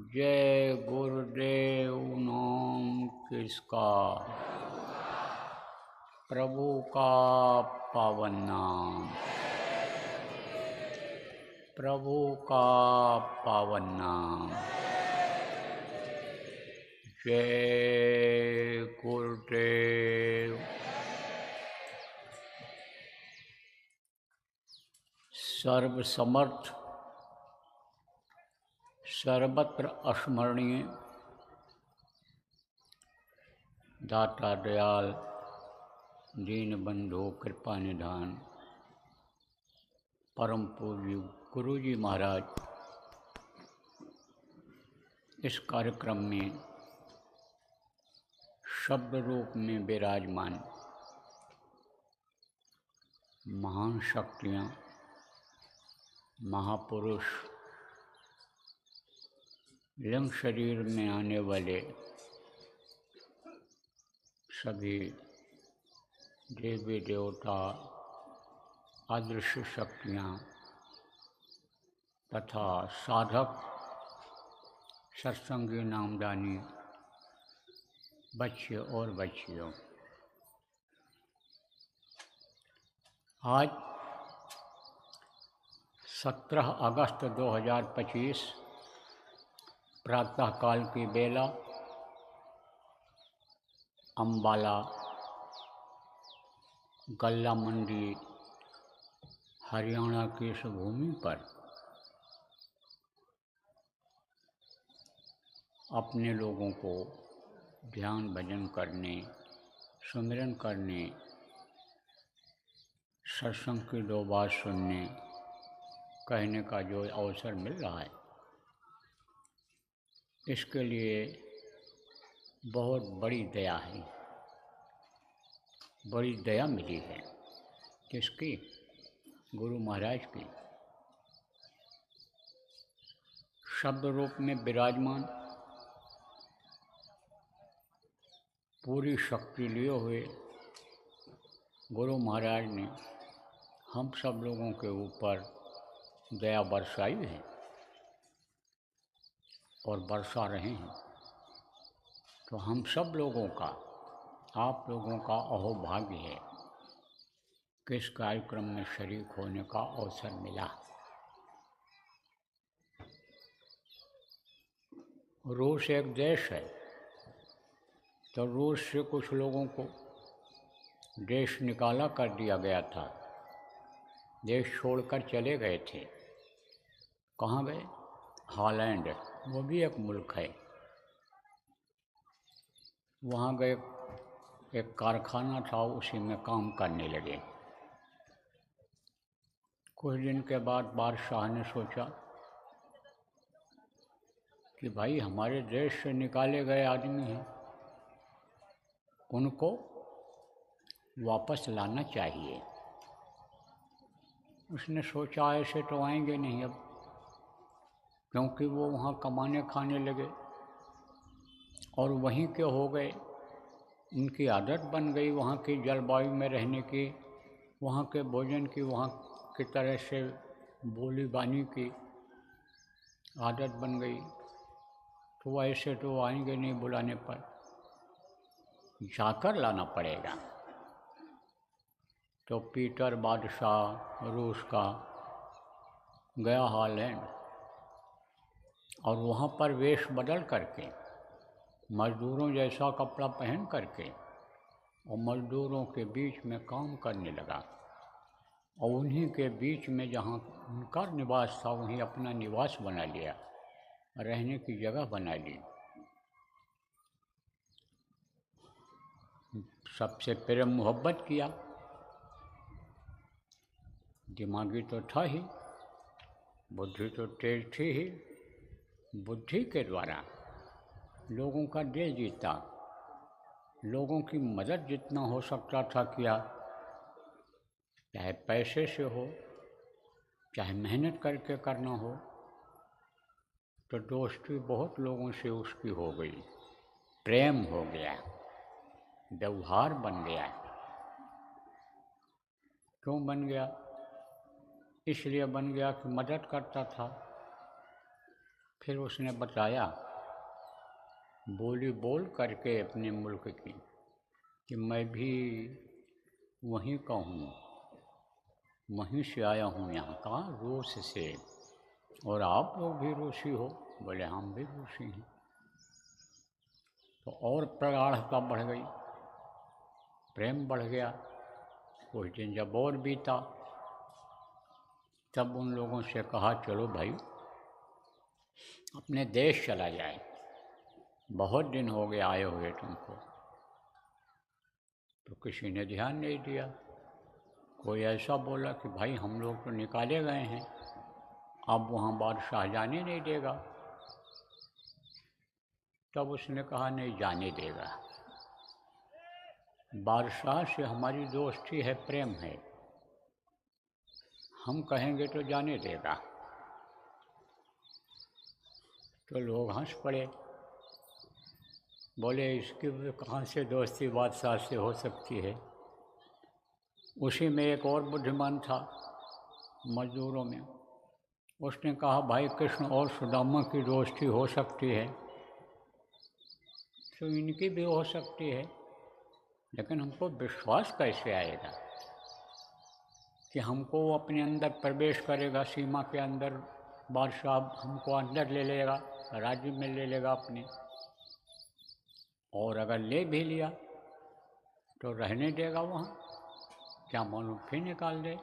जय गुरुदेव नाम किसका, प्रभु का पावन नाम, प्रभु का पावन नाम। जय गुरुदेव। सर्वसमर्थ, सर्वत्र अस्मरणीय, दाता दयाल, दीनबंधु कृपा निधान, परम पूज्य गुरु जी महाराज इस कार्यक्रम में शब्द रूप में विराजमान महान शक्तियाँ, महापुरुष, लिंग शरीर में आने वाले सभी देवी देवता, अदृश्य शक्तियाँ तथा साधक, सत्संगी नामदानी बच्चे और बच्चियों, आज 17 अगस्त 2025 प्रातःकाल की बेला अम्बाला गल्ला मंडी हरियाणा की इस भूमि पर अपने लोगों को ध्यान भजन करने, सुमिरन करने, सत्संग की दो बात सुनने, कहने का जो अवसर मिल रहा है, इसके लिए बहुत बड़ी दया है, बड़ी दया मिली है। किसकी? गुरु महाराज की। शब्द रूप में विराजमान पूरी शक्ति लिए हुए गुरु महाराज ने हम सब लोगों के ऊपर दया बरसाई है और बरसा रहे हैं। तो हम सब लोगों का, आप लोगों का अहोभाग्य है कि इस कार्यक्रम में शरीक होने का अवसर मिला। रूस एक देश है, तो रूस से कुछ लोगों को देश निकाला कर दिया गया था, देश छोड़कर चले गए थे। कहाँ गए? हॉलैंड, वो भी एक मुल्क है। वहाँ गए, एक कारखाना था, उसी में काम करने लगे। कुछ दिन के बाद बादशाह ने सोचा कि भाई हमारे देश से निकाले गए आदमी हैं, उनको वापस लाना चाहिए। उसने सोचा ऐसे तो आएंगे नहीं अब, क्योंकि वो वहाँ कमाने खाने लगे और वहीं के हो गए, उनकी आदत बन गई वहाँ की जलवायु में रहने की, वहाँ के भोजन की, वहाँ की तरह से बोली बानी की आदत बन गई। तो ऐसे तो आएंगे नहीं, बुलाने पर जाकर लाना पड़ेगा। तो पीटर बादशाह रूस का गया हॉलैंड और वहाँ पर वेश बदल करके, मज़दूरों जैसा कपड़ा पहन करके और मज़दूरों के बीच में काम करने लगा। और उन्हीं के बीच में जहाँ उनका निवास था, वहीं अपना निवास बना लिया, रहने की जगह बना ली। सबसे प्रेम मोहब्बत किया। दिमागी तो था ही, बुद्धि तो तेज थी ही। बुद्धि के द्वारा लोगों का दिल जीता, लोगों की मदद जितना हो सकता था किया, चाहे पैसे से हो, चाहे मेहनत करके करना हो। तो दोस्ती बहुत लोगों से उसकी हो गई, प्रेम हो गया, व्यवहार बन गया। क्यों बन गया? इसलिए बन गया कि मदद करता था, फिर उसने बताया बोली बोल करके अपने मुल्क की कि मैं भी वहीं का हूँ, वहीं से आया हूँ, यहाँ का रूस से, और आप लोग भी रूसी हो? बोले हम भी रूसी हैं। तो और प्रगाढ़ता बढ़ गई, प्रेम बढ़ गया। कुछ दिन जब और बीता तब उन लोगों से कहा चलो भाई अपने देश चला जाए, बहुत दिन हो गए आए हुए तुमको। तो किसी ने ध्यान नहीं दिया। कोई ऐसा बोला कि भाई हम लोग तो निकाले गए हैं, अब वहाँ बादशाह जाने नहीं देगा। तब उसने कहा नहीं, जाने देगा। बादशाह से हमारी दोस्ती है, प्रेम है, हम कहेंगे तो जाने देगा। तो लोग हंस पड़े, बोले इसकी कहाँ से दोस्ती बादशाह से हो सकती है। उसी में एक और बुद्धिमान था मजदूरों में, उसने कहा भाई कृष्ण और सुदामा की दोस्ती हो सकती है तो इनकी भी हो सकती है, लेकिन हमको विश्वास कैसे आएगा कि हमको वो अपने अंदर प्रवेश करेगा, सीमा के अंदर बादशाह हमको अंदर ले लेगा, राज्य में ले लेगा अपने, और अगर ले भी लिया तो रहने देगा वहाँ, क्या मालूम फिर निकाल दे।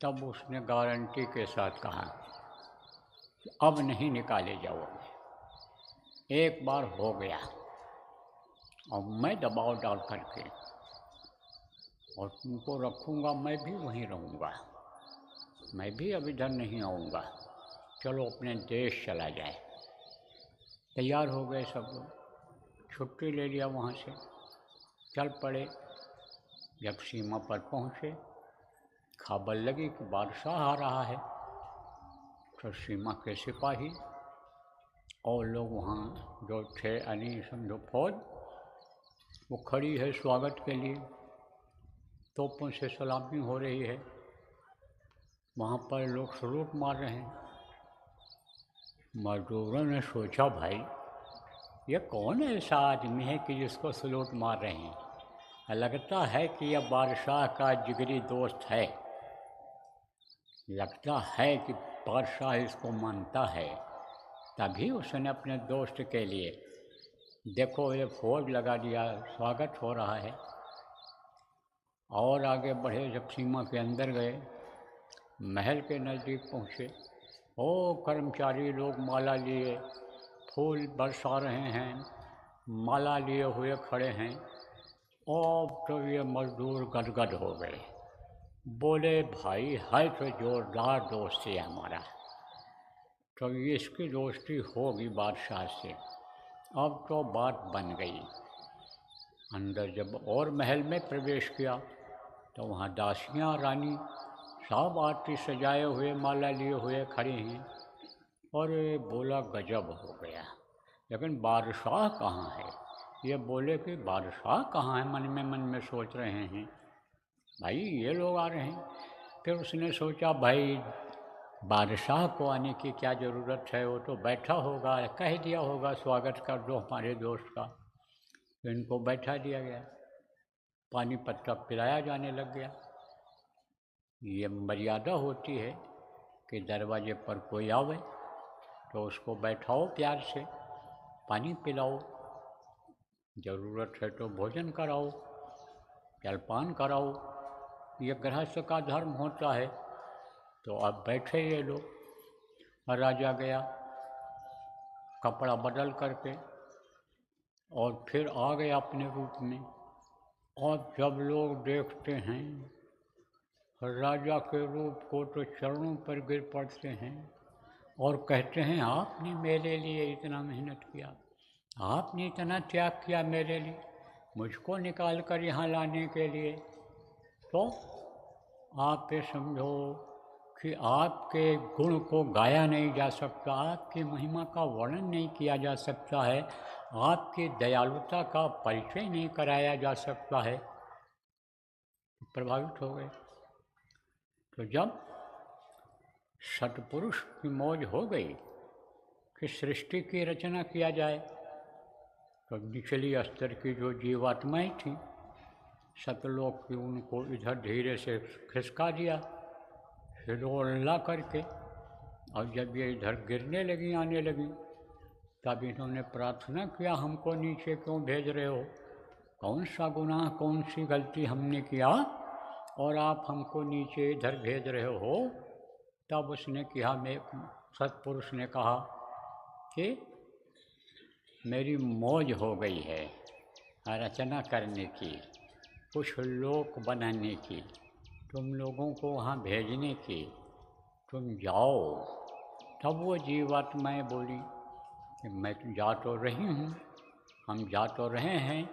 तब उसने गारंटी के साथ कहा कि अब नहीं निकाले जाओगे, एक बार हो गया, और मैं दबाव डाल करके और तुमको रखूँगा, मैं भी वहीं रहूँगा, मैं भी अब इधर नहीं आऊँगा, चलो अपने देश चला जाए। तैयार हो गए सब लोग, छुट्टी ले लिया वहाँ से, चल पड़े। जब सीमा पर पहुँचे खबर लगी कि बादशाह आ रहा है, तो सीमा के सिपाही और लोग वहाँ जो थे यानी समझो फौज, वो खड़ी है स्वागत के लिए, तोपों से सलामी हो रही है, वहाँ पर लोग सलूट मार रहे हैं। मजदूरों ने सोचा भाई ये कौन ऐसा आदमी है कि जिसको सलूट मार रहे हैं, लगता है कि यह बादशाह का जिगरी दोस्त है, लगता है कि बादशाह इसको मानता है, तभी उसने अपने दोस्त के लिए देखो ये फौज लगा दिया, स्वागत हो रहा है। और आगे बढ़े, जब सीमा के अंदर गए, महल के नज़दीक पहुँचे, ओ कर्मचारी लोग माला लिए फूल बरसा रहे हैं, माला लिए हुए खड़े हैं, और तो ये मज़दूर गदगद हो गए, बोले भाई है तो जोरदार दोस्ती है हमारा, तो ये इसकी दोस्ती होगी बादशाह से। अब तो बात बन गई। अंदर जब और महल में प्रवेश किया तो वहाँ दासियाँ रानी सब आरती सजाए हुए माला लिए हुए खड़ी हैं, और बोला गजब हो गया, लेकिन बादशाह कहाँ है। ये बोले कि बादशाह कहाँ है, मन में सोच रहे हैं भाई ये लोग आ रहे हैं। फिर उसने सोचा भाई बादशाह को आने की क्या ज़रूरत है, वो तो बैठा होगा, कह दिया होगा स्वागत कर दो हमारे दोस्त का। तो इनको बैठा दिया गया, पानी पत्ता पिलाया जाने लग गया। ये मर्यादा होती है कि दरवाजे पर कोई आवे तो उसको बैठाओ, प्यार से पानी पिलाओ, ज़रूरत है तो भोजन कराओ, जलपान कराओ, ये गृहस्थ का धर्म होता है। तो अब बैठे ये लोग। राजा गया कपड़ा बदल करके और फिर आ गया अपने रूप में, और जब लोग देखते हैं राजा के रूप को तो चरणों पर गिर पड़ते हैं और कहते हैं आपने मेरे लिए इतना मेहनत किया, आपने इतना त्याग किया मेरे लिए, मुझको निकाल कर यहाँ लाने के लिए। तो आप ये समझो कि आपके गुण को गाया नहीं जा सकता, आपकी महिमा का वर्णन नहीं किया जा सकता है, आपकी दयालुता का परिचय नहीं कराया जा सकता है। प्रभावित हो गए। तो जब सतपुरुष की मौज हो गई कि सृष्टि की रचना किया जाए। तो निचली स्तर की जो जीवात्माएं थीं सतलोक की, उनको इधर धीरे से खिसका दिया हिलोला करके, और जब ये इधर गिरने लगी, आने लगी, तब इन्होंने प्रार्थना किया, हमको नीचे क्यों भेज रहे हो, कौन सा गुनाह, कौन सी गलती हमने किया और आप हमको नीचे इधर भेज रहे हो। तब उसने कहा, मैं सतपुरुष ने कहा कि मेरी मौज हो गई है रचना करने की, कुछ लोक बनाने की, तुम लोगों को वहाँ भेजने की, तुम जाओ। तब वो जीवात्माएँ बोली कि मैं तो जा तो रही हूँ, हम जा तो रहे हैं,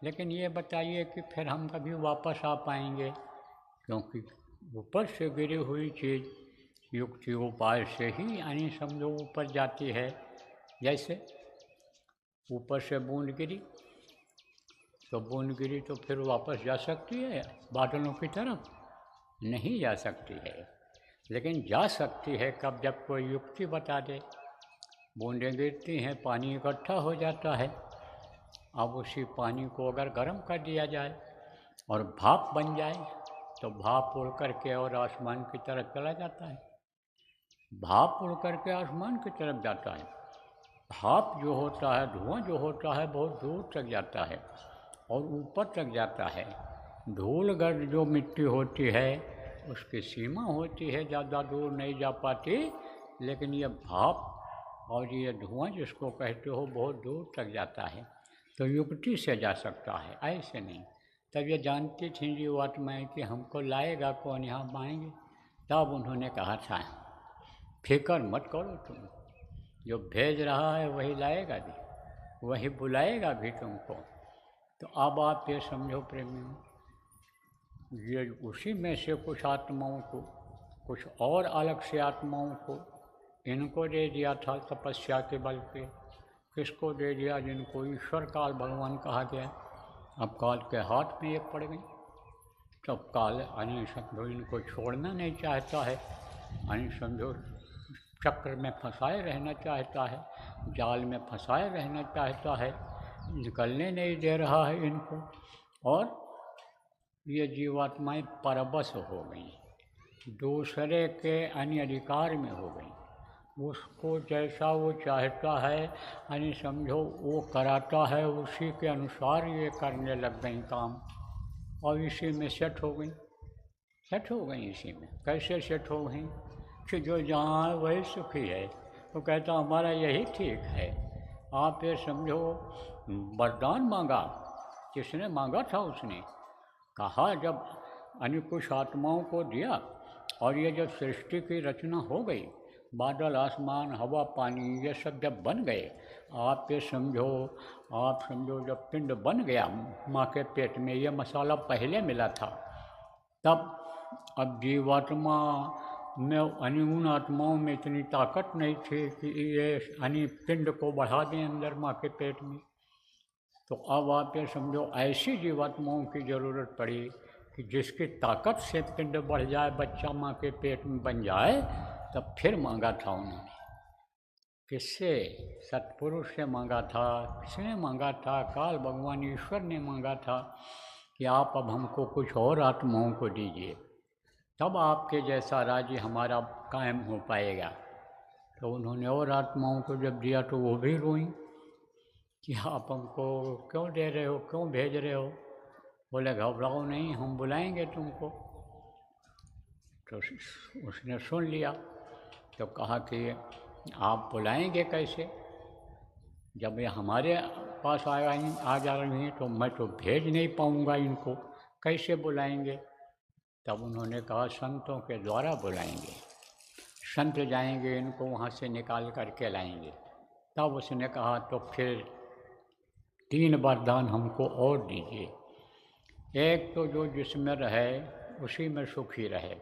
लेकिन ये बताइए कि फिर हम कभी वापस आ पाएंगे, क्योंकि ऊपर से गिरी हुई चीज़ युक्ति उपाय से ही यानी समझो ऊपर जाती है। जैसे ऊपर से बूंद गिरी तो बूंद गिरी तो फिर वापस जा सकती है बादलों की तरफ? नहीं जा सकती है, लेकिन जा सकती है कब, जब कोई युक्ति बता दे। बूंदें गिरती हैं, पानी इकट्ठा हो जाता है। अब उसी पानी को अगर गर्म कर दिया जाए और भाप बन जाए तो भाप उड़ करके और आसमान की तरफ चला जाता है। भाप उड़ करके आसमान की तरफ जाता है। भाप जो होता है, धुआं जो होता है, बहुत दूर तक जाता है और ऊपर तक जाता है। धूलगढ़ जो मिट्टी होती है उसकी सीमा होती है, ज़्यादा दूर नहीं जा पाती, लेकिन ये भाप और ये धुआं जिसको कहते हो बहुत दूर तक जाता है। तो युक्ति से जा सकता है, ऐसे नहीं। तब ये जानती थी जीवात्माएँ कि हमको लाएगा कौन, यहाँ आएंगे। तब उन्होंने कहा था, फिक्र मत करो तुम, जो भेज रहा है वही लाएगा भी, वही बुलाएगा भी तुमको। तो अब आप ये समझो प्रेमियों, ये उसी में से कुछ आत्माओं को, कुछ और अलग से आत्माओं को इनको दे दिया था तपस्या के बल पे। किसको दे दिया? जिनको ईश्वर काल भगवान कहा गया। अब काल के हाथ में ये पड़ गई। तब काल यानी समझो इनको छोड़ना नहीं चाहता है, यानी समझो चक्र में फंसाए रहना चाहता है, जाल में फंसाए रहना चाहता है, निकलने नहीं दे रहा है इनको। और ये जीवात्माएं परवश हो गई, दूसरे के अन्य अधिकार में हो गई। उसको जैसा वो चाहता है यानी समझो वो कराता है, उसी के अनुसार ये करने लग गई काम, और इसी में सेट हो गई। सेट हो गई इसी में। कैसे सेट हो गई कि जो जहाँ है वही सुखी है। तो कहता हमारा यही ठीक है। आप ये समझो वरदान मांगा, किसने मांगा था? उसने कहा जब अन्य कुछ आत्माओं को दिया, और ये जब सृष्टि की रचना हो गई, बादल, आसमान, हवा, पानी ये सब जब बन गए, आप ये समझो, आप समझो जब पिंड बन गया माँ के पेट में, ये मसाला पहले मिला था, तब अब जीवात्मा में उन आत्माओं में इतनी ताकत नहीं थी कि ये यानी पिंड को बढ़ा दें अंदर माँ के पेट में। तो अब आप ये समझो ऐसी जीवात्माओं की ज़रूरत पड़ी कि जिसकी ताकत से पिंड बढ़ जाए, बच्चा माँ के पेट में बन जाए। तब फिर मांगा था उन्होंने। किससे? सतपुरुष से मांगा था। किसने मांगा था? काल भगवान ईश्वर ने मांगा था कि आप अब हमको कुछ और आत्माओं को दीजिए, तब आपके जैसा राज्य हमारा कायम हो पाएगा। तो उन्होंने और आत्माओं को जब दिया तो वो भी रोईं कि आप हमको क्यों दे रहे हो, क्यों भेज रहे हो? बोले घबराओ नहीं, हम बुलाएंगे तुमको। तो उसने सुन लिया, तो कहा कि आप बुलाएंगे कैसे, जब ये हमारे पास आ जा रही हैं तो मैं तो भेज नहीं पाऊँगा इनको, कैसे बुलाएंगे? तब उन्होंने कहा संतों के द्वारा बुलाएंगे, संत जाएंगे इनको वहाँ से निकाल करके लाएंगे। तब उसने कहा तो फिर 3 वरदान हमको और दीजिए। एक तो जो जिसमें रहे उसी में सुखी रहे,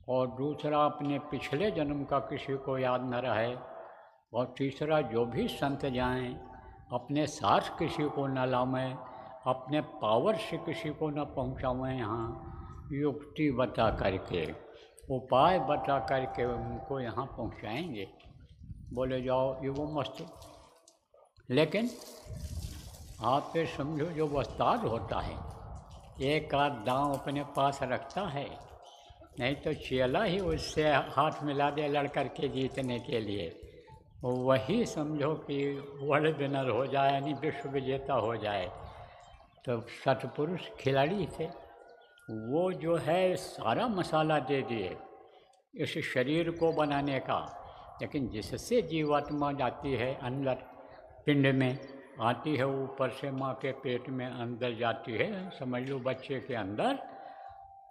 और दूसरा अपने पिछले जन्म का किसी को याद न रहे, और तीसरा जो भी संत जाएं अपने साथ किसी को न लावें, अपने पावर से किसी को न पहुंचावें यहाँ, युक्ति बता करके उपाय बता करके उनको यहाँ पहुँचाएंगे। बोले जाओ ये वो मस्त। लेकिन आप ये समझो जो वस्ताद होता है एक आध दांव अपने पास रखता है, नहीं तो चेला ही उससे हाथ मिला दे लड़ कर के जीतने के लिए, वही समझो कि वर्ल्ड विनर हो जाए यानी विश्व विजेता हो जाए। तो सतपुरुष खिलाड़ी थे, वो जो है सारा मसाला दे दिए इस शरीर को बनाने का, लेकिन जिससे जीवात्मा जाती है अंदर पिंड में आती है, ऊपर से माँ के पेट में अंदर जाती है, समझ लो बच्चे के अंदर,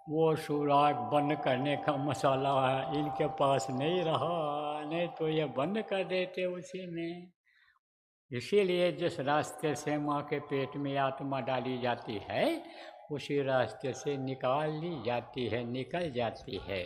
वो सुराग बंद करने का मसाला इनके पास नहीं रहा, नहीं तो ये बंद कर देते उसी में। इसीलिए जिस रास्ते से माँ के पेट में आत्मा डाली जाती है उसी रास्ते से निकाल ली जाती है, निकल जाती है।